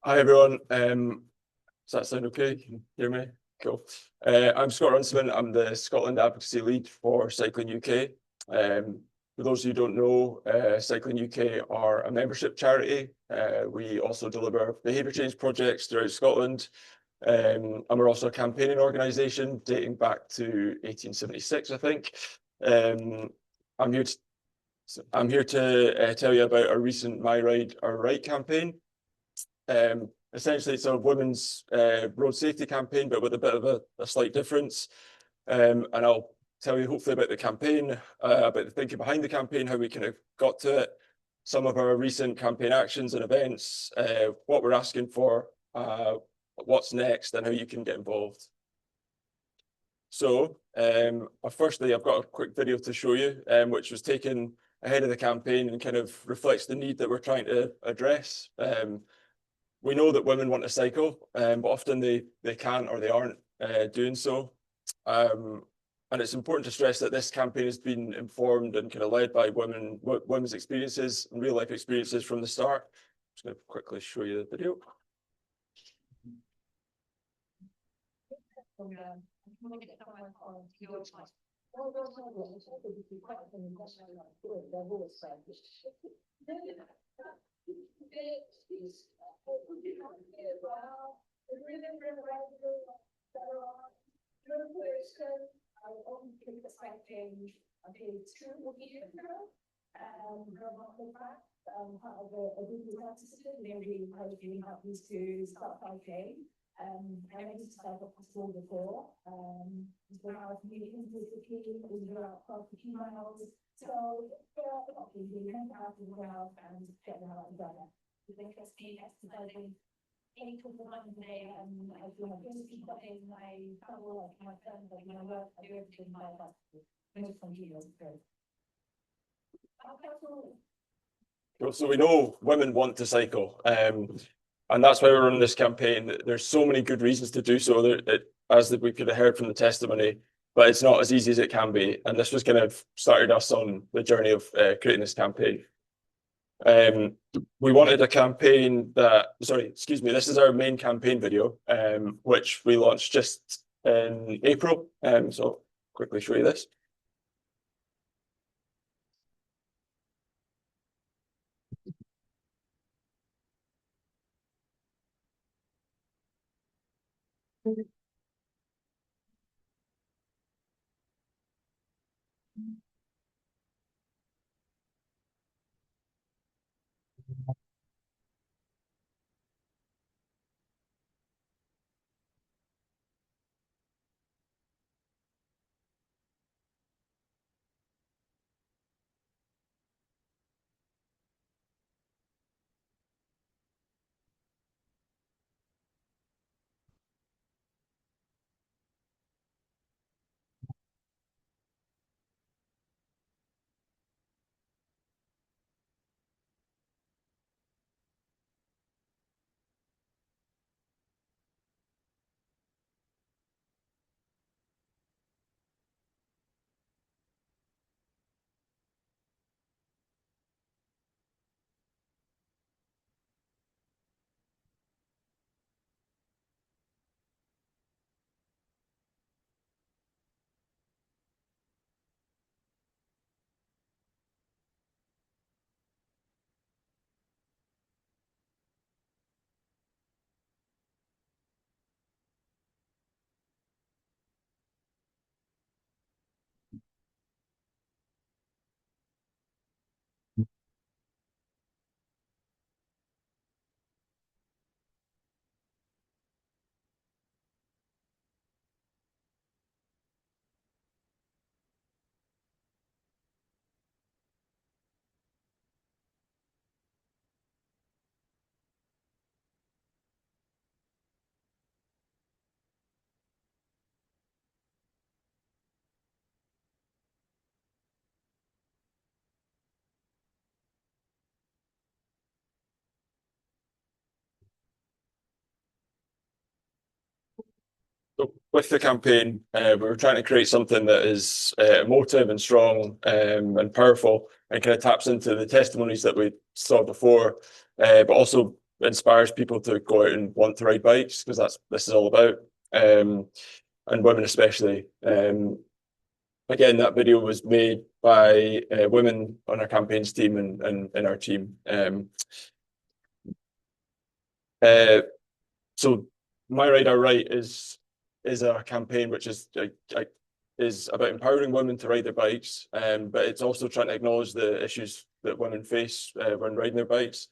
Hi everyone. Does that sound okay? Can you hear me? Cool. I'm Scott Runciman. I'm the Scotland Advocacy Lead for Cycling UK. For those who don't know, Cycling UK are a membership charity. We also deliver behaviour change projects throughout Scotland. And we're also a campaigning organisation dating back to 1876, I think. I'm here to tell you about our recent My Ride, Our Right campaign. Essentially, it's a women's road safety campaign, but with a bit of a slight difference. And I'll tell you hopefully about the campaign, about the thinking behind the campaign, how we kind of got to it, some of our recent campaign actions and events, what we're asking for, what's next, and how you can get involved. So, firstly, I've got a quick video to show you, which was taken ahead of the campaign and kind of reflects the need that we're trying to address. We know that women want to cycle, but often they can't or they aren't doing so. And it's important to stress that this campaign has been informed and kind of led by women's experiences and real life experiences from the start. I'm just going to quickly show you the video. I went to cycle for school before. When I was meeting with the team, we were out 12 miles. So, we went out as well and get out together. It's interesting exercising 8 to 1 day, and I feel like this is something I travel like my friends, like my work, I do everything by myself. Most from years ago. So we know women want to cycle. And that's why we're running this campaign. There's so many good reasons to do so, as we could have heard from the testimony, but it's not as easy as it can be. And this was kind of started us on the journey of creating this campaign. We wanted a campaign this is our main campaign video, which we launched just in April. So quickly show you this. So with the campaign, we were trying to create something that is emotive and strong and powerful, and kind of taps into the testimonies that we saw before, but also inspires people to go out and want to ride bikes, because this is all about, and women especially. Again, that video was made by women on our campaigns team and in our team. So My Ride Our Right is a campaign which is about empowering women to ride their bikes, but it's also trying to acknowledge the issues that women face when riding their bikes.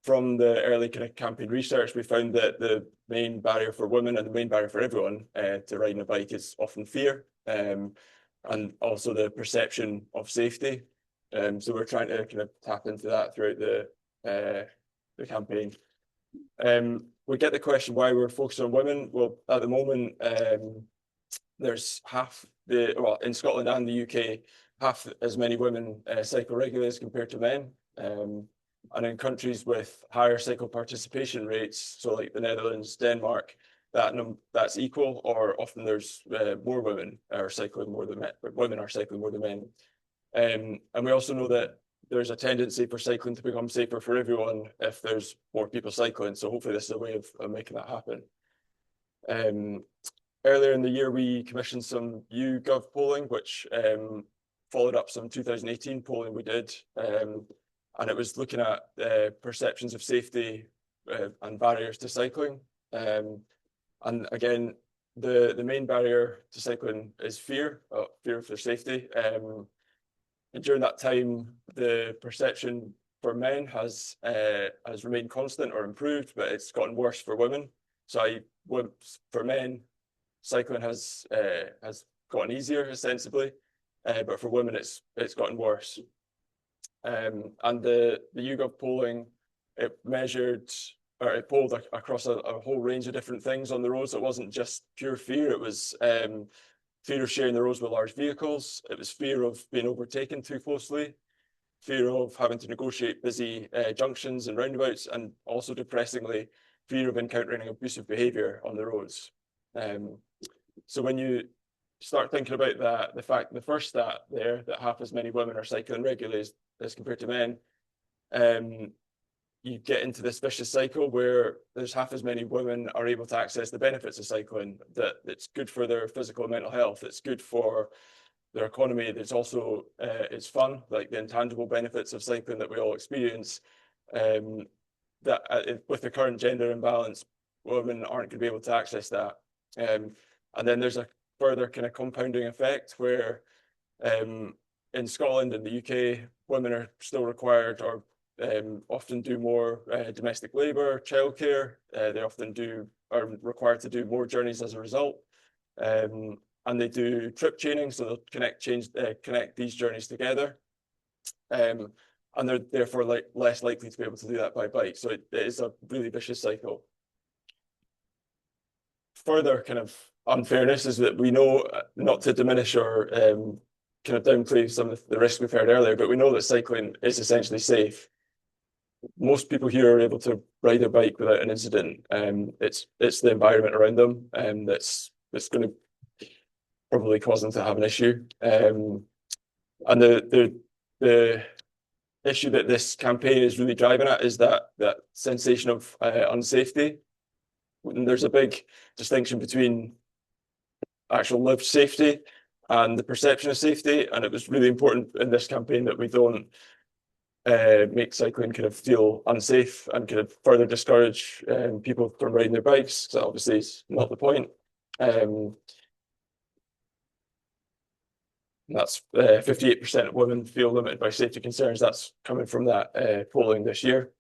From the early kind of campaign research, we found that the main barrier for women and the main barrier for everyone to riding a bike is often fear, and also the perception of safety. So we're trying to kind of tap into that throughout the campaign. We get the question why we're focused on women. Well, at the moment, there's in Scotland and the UK, half as many women cycle regularly as compared to men. And in countries with higher cycle participation rates, so like the Netherlands, Denmark, that's equal, or often there's more women are cycling more than men. Women are cycling more than men. And we also know that there's a tendency for cycling to become safer for everyone if there's more people cycling. So hopefully this is a way of making that happen. Earlier in the year, we commissioned some YouGov polling, which followed up some 2018 polling we did. And it was looking at perceptions of safety and barriers to cycling. And again, the main barrier to cycling is fear of their safety. And during that time, the perception for men has remained constant or improved, but it's gotten worse for women. So for men, cycling has gotten easier ostensibly, but for women it's gotten worse. And the YouGov polling, it polled across a whole range of different things on the roads. It wasn't just pure fear. It was fear of sharing the roads with large vehicles. It was fear of being overtaken too closely, fear of having to negotiate busy junctions and roundabouts, and also depressingly, fear of encountering abusive behaviour on the roads. So when you start thinking about that, the first stat there, that half as many women are cycling regularly as compared to men, you get into this vicious cycle where there's half as many women are able to access the benefits of cycling, that it's good for their physical and mental health, it's good for their economy, there's also it's fun, like the intangible benefits of cycling that we all experience, that with the current gender imbalance, women aren't going to be able to access that. And then there's a further kind of compounding effect where in Scotland and the UK, women are still required or often do more domestic labour, childcare. They often are required to do more journeys as a result. And they do trip chaining, so they'll connect these journeys together. And they're therefore less likely to be able to do that by bike. So it is a really vicious cycle. Further kind of unfairness is that we know, not to diminish or kind of downplay some of the risks we've heard earlier, but we know that cycling is essentially safe. Most people here are able to ride a bike without an incident. It's the environment around them that's going to probably cause them to have an issue. And the issue that this campaign is really driving at is that sensation of unsafety. And there's a big distinction between actual lived safety and the perception of safety, and it was really important in this campaign that we don't make cycling kind of feel unsafe and kind of further discourage people from riding their bikes, because that obviously is not the point. That's 58% of women feel limited by safety concerns. That's coming from that polling this year.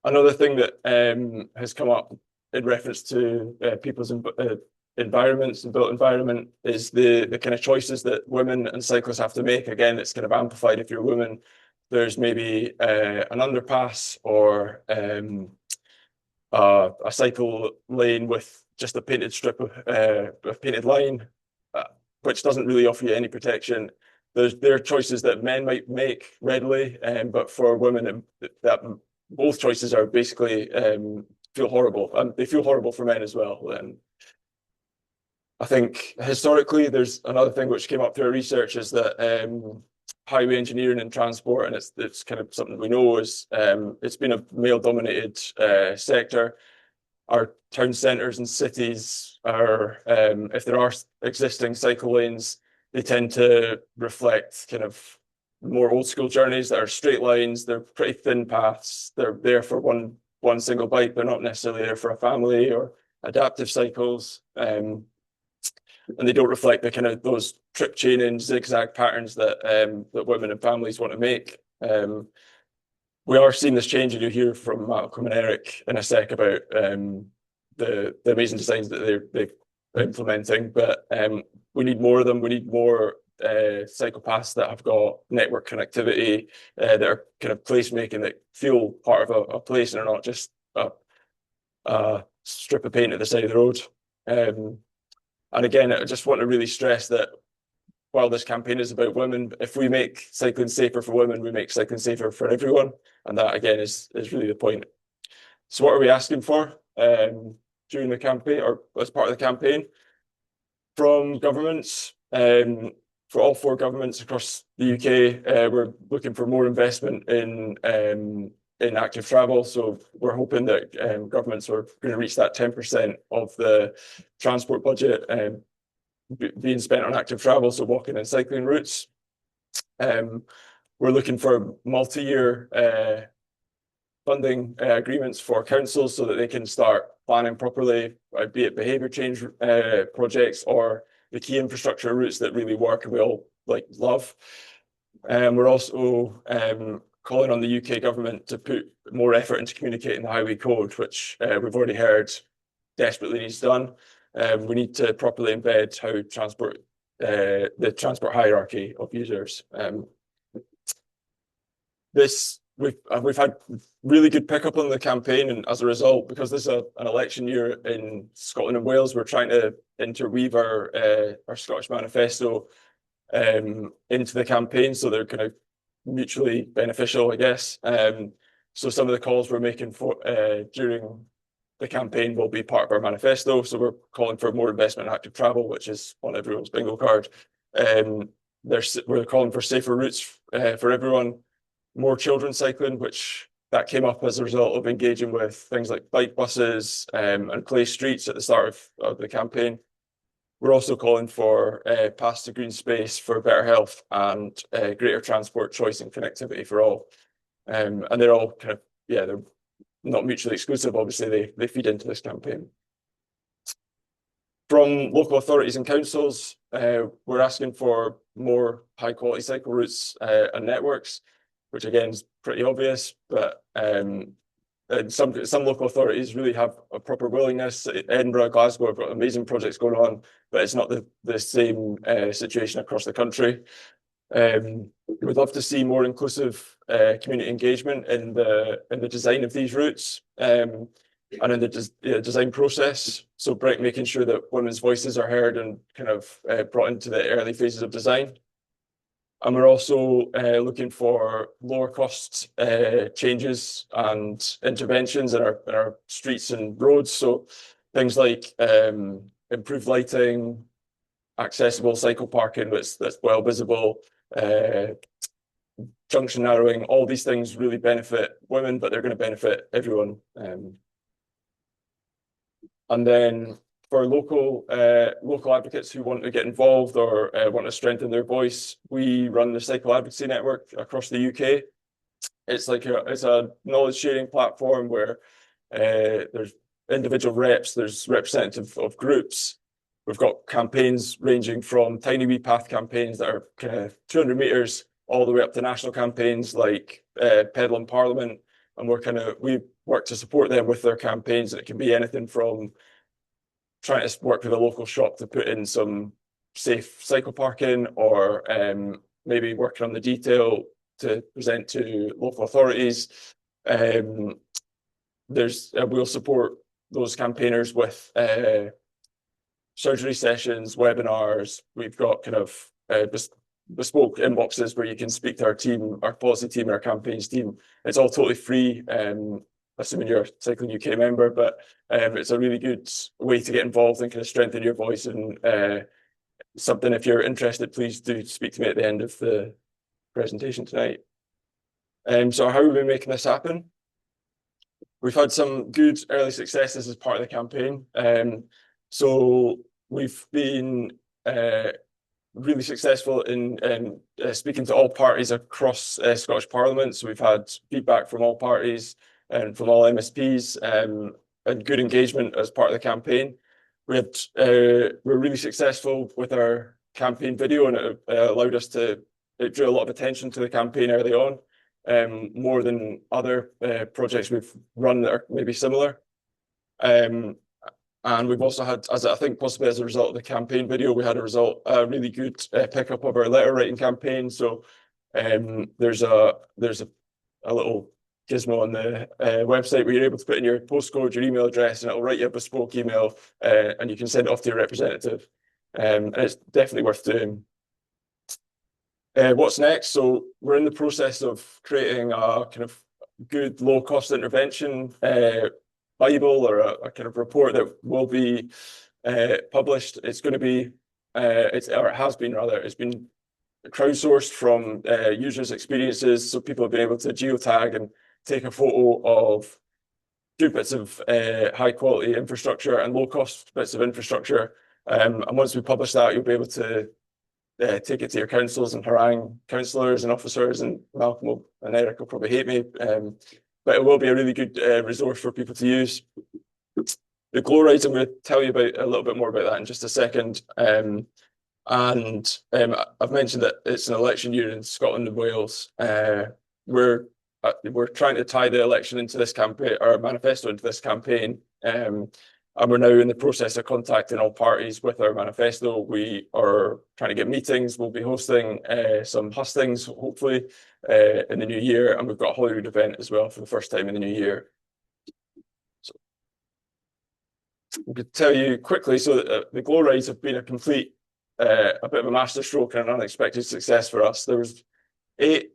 Another thing that has come up in reference to people's environments and built environment is the kind of choices that women and cyclists have to make. Again, it's kind of amplified if you're a woman. There's maybe an underpass or a cycle lane with just a painted strip of painted line, which doesn't really offer you any protection. There are choices that men might make readily, but for women, that both choices are basically feel horrible, and they feel horrible for men as well. I think historically, there's another thing which came up through our research is that highway engineering and transport, and it's kind of something we know is it's been a male-dominated sector. Our town centres and cities are, if there are existing cycle lanes, they tend to reflect kind of more old school journeys that are straight lines. They're pretty thin paths. They're there for one single bike. They're not necessarily there for a family or adaptive cycles. And they don't reflect the kind of those trip chaining zigzag patterns that that women and families want to make. We are seeing this change, and you'll hear from Malcolm and Eric in a sec about the amazing designs that they're implementing. But we need more of them. We need more cycle paths that have got network connectivity, that are kind of place making, that feel part of a place and are not just a strip of paint at the side of the road. And again, I just want to really stress that while this campaign is about women, if we make cycling safer for women, we make cycling safer for everyone. And that, again, is really the point. So what are we asking for during the campaign, or as part of the campaign? From governments, for all 4 governments across the UK, we're looking for more investment in active travel. So we're hoping that governments are going to reach that 10% of the transport budget being spent on active travel, so walking and cycling routes. We're looking for multi-year funding agreements for councils so that they can start planning properly, be it behaviour change projects or the key infrastructure routes that really work and we all love. We're also calling on the UK government to put more effort into communicating the highway code, which we've already heard desperately needs done. We need to properly embed how the transport hierarchy of users. We've had really good pickup on the campaign, and as a result, because this is an election year in Scotland and Wales, we're trying to interweave our Scottish manifesto into the campaign, so they're kind of mutually beneficial, I guess. So some of the calls we're making for during the campaign will be part of our manifesto. So we're calling for more investment in active travel, which is on everyone's bingo card. We're calling for safer routes for everyone, more children cycling, which that came up as a result of engaging with things like bike buses and play streets at the start of the campaign. We're also calling for paths to green space for better health and greater transport choice and connectivity for all. And they're all kind of, they're not mutually exclusive. Obviously, they feed into this campaign. From local authorities and councils, we're asking for more high quality cycle routes and networks, which again is pretty obvious, but some local authorities really have a proper willingness. Edinburgh, Glasgow have got amazing projects going on, but it's not the same situation across the country. We'd love to see more inclusive community engagement in the design of these routes and in the design process. So making sure that women's voices are heard and kind of brought into the early phases of design. And we're also looking for lower cost changes and interventions in our streets and roads. So things like improved lighting, accessible cycle parking that's well visible, junction narrowing. All these things really benefit women, but they're going to benefit everyone. And then for local advocates who want to get involved or want to strengthen their voice, we run the Cycle Advocacy Network across the UK. It's a knowledge sharing platform where there's individual reps, there's representatives of groups. We've got campaigns ranging from tiny wee path campaigns that are kind of 200 meters all the way up to national campaigns like Pedal in Parliament, and we work to support them with their campaigns, and it can be anything from trying to work with a local shop to put in some safe cycle parking, or maybe working on the detail to present to local authorities. We'll support those campaigners with surgery sessions, webinars. We've got kind of bespoke inboxes where you can speak to our team, our policy team, our campaigns team. It's all totally free, assuming you're a Cycling UK member, but it's a really good way to get involved and kind of strengthen your voice. And something, if you're interested, please do speak to me at the end of the presentation tonight. So how are we making this happen? We've had some good early successes as part of the campaign. So we've been really successful in speaking to all parties across Scottish Parliament. So we've had feedback from all parties and from all MSPs and good engagement as part of the campaign. We're really successful with our campaign video, and it allowed us to, it drew a lot of attention to the campaign early on, more than other projects we've run that are maybe similar. And we've also had, as I think possibly as a result of the campaign video, we had a really good pickup of our letter writing campaign. So there's a little gizmo on the website where you're able to put in your postcode, your email address, and it'll write you a bespoke email, and you can send it off to your representative. And it's definitely worth doing. What's next? So we're in the process of creating a kind of good low-cost intervention Bible, or a kind of report that will be published. It's going to be, or it has been rather, it's been crowdsourced from users' experiences. So people have been able to geotag and take a photo of good bits of high quality infrastructure and low cost bits of infrastructure. And once we publish that, you'll be able to take it to your councils and harangue councillors and officers, and Malcolm and Eric will probably hate me, but it will be a really good resource for people to use. The glow rides, I'm going to tell you about a little bit more about that in just a second. And I've mentioned that it's an election year in Scotland and Wales. We're trying to tie the election into this campaign, or manifesto into this campaign. And we're now in the process of contacting all parties with our manifesto. We are trying to get meetings. We'll be hosting some hustings, hopefully, in the new year. And we've got a Hollywood event as well for the first time in the new year. So we could tell you quickly, so the glow rides have been a bit of a masterstroke and an unexpected success for us. There was 8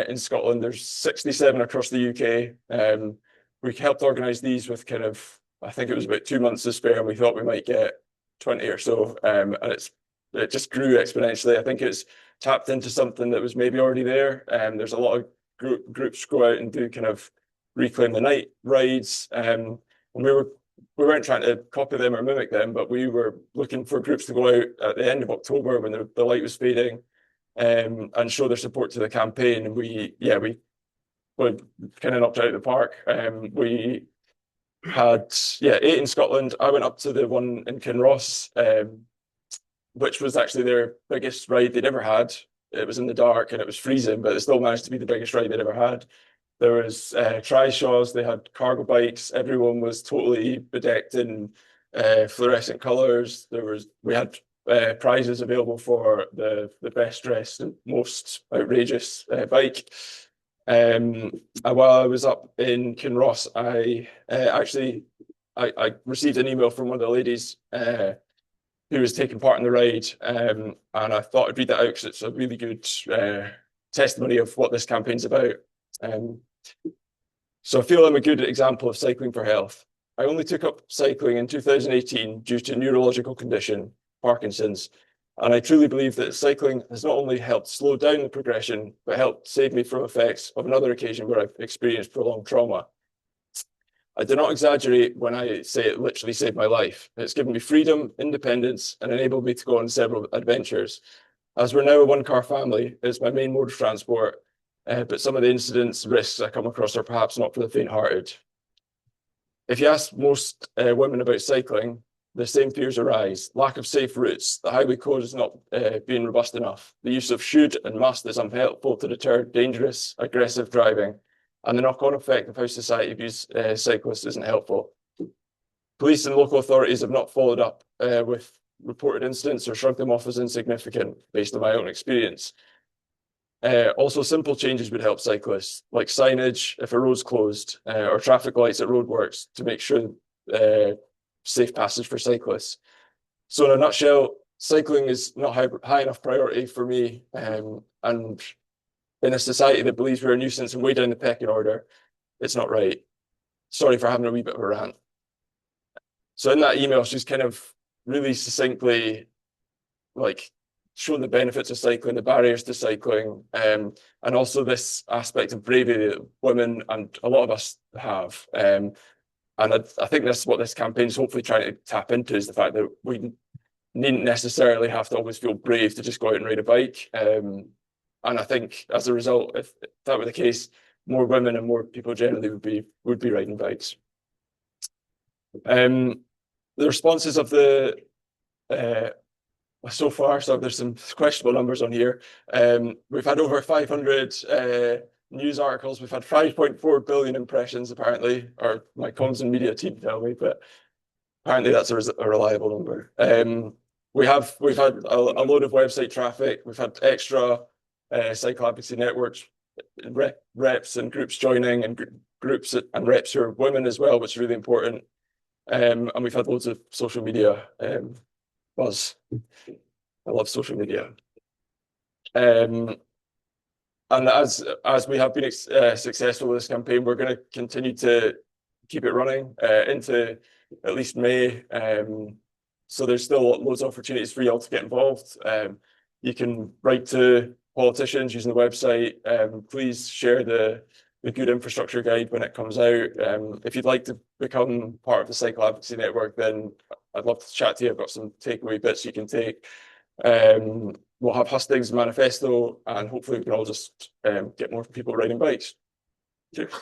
in Scotland. There's 67 across the UK. We helped organise these with kind of, I think it was about 2 months to spare, and we thought we might get 20 or so. And it just grew exponentially. I think it's tapped into something that was maybe already there. There's a lot of groups go out and do kind of reclaim the night rides. And we weren't trying to copy them or mimic them, but we were looking for groups to go out at the end of October when the light was fading, and show their support to the campaign. And we kind of knocked it out of the park. We had 8 in Scotland. I went up to the one in Kinross, which was actually their biggest ride they'd ever had. It was in the dark and it was freezing, but it still managed to be the biggest ride they'd ever had. There was trishaws, they had cargo bikes, everyone was totally bedecked in fluorescent colours. We had prizes available for the best dressed and most outrageous bike. And while I was up in Kinross, I received an email from one of the ladies who was taking part in the ride, and I thought I'd read that out because it's a really good testimony of what this campaign's about. So I feel I'm a good example of cycling for health. I only took up cycling in 2018 due to a neurological condition, Parkinson's. And I truly believe that cycling has not only helped slow down the progression, but helped save me from effects of another occasion where I've experienced prolonged trauma. I do not exaggerate when I say it literally saved my life. It's given me freedom, independence, and enabled me to go on several adventures. As we're now a one-car family, it's my main mode of transport, but some of the incidents, risks I come across are perhaps not for the faint-hearted. If you ask most women about cycling, the same fears arise: lack of safe routes, the highway code is not being robust enough, the use of should and must is unhelpful to deter dangerous, aggressive driving, and the knock-on effect of how society views cyclists isn't helpful. Police and local authorities have not followed up with reported incidents or shrugged them off as insignificant, based on my own experience. Also, simple changes would help cyclists, like signage if a road's closed, or traffic lights at roadworks to make sure safe passage for cyclists. So in a nutshell, cycling is not high enough priority for me, and in a society that believes we're a nuisance and way down the pecking order, it's not right. Sorry for having a wee bit of a rant. So in that email, she's kind of really succinctly shown the benefits of cycling, the barriers to cycling, and also this aspect of bravery that women and a lot of us have. And I think that's what this campaign is hopefully trying to tap into, is the fact that we needn't necessarily have to always feel brave to just go out and ride a bike. And I think as a result, if that were the case, more women and more people generally would be riding bikes. The responses of the so far, so there's some questionable numbers on here. We've had over 500 news articles. We've had 5.4 billion impressions, apparently, or my comms and media team tell me, but apparently that's a reliable number. We've had a load of website traffic. We've had extra cycle advocacy networks, reps and groups joining, and groups and reps who are women as well, which is really important. And we've had loads of social media buzz. I love social media. And as we have been successful with this campaign, we're going to continue to keep it running into at least May. So there's still loads of opportunities for you all to get involved. You can write to politicians using the website. Please share the good infrastructure guide when it comes out. If you'd like to become part of the Cycle Advocacy Network, then I'd love to chat to you. I've got some takeaway bits you can take. We'll have Hustings manifesto, and hopefully we can all just get more people riding bikes. Cheers.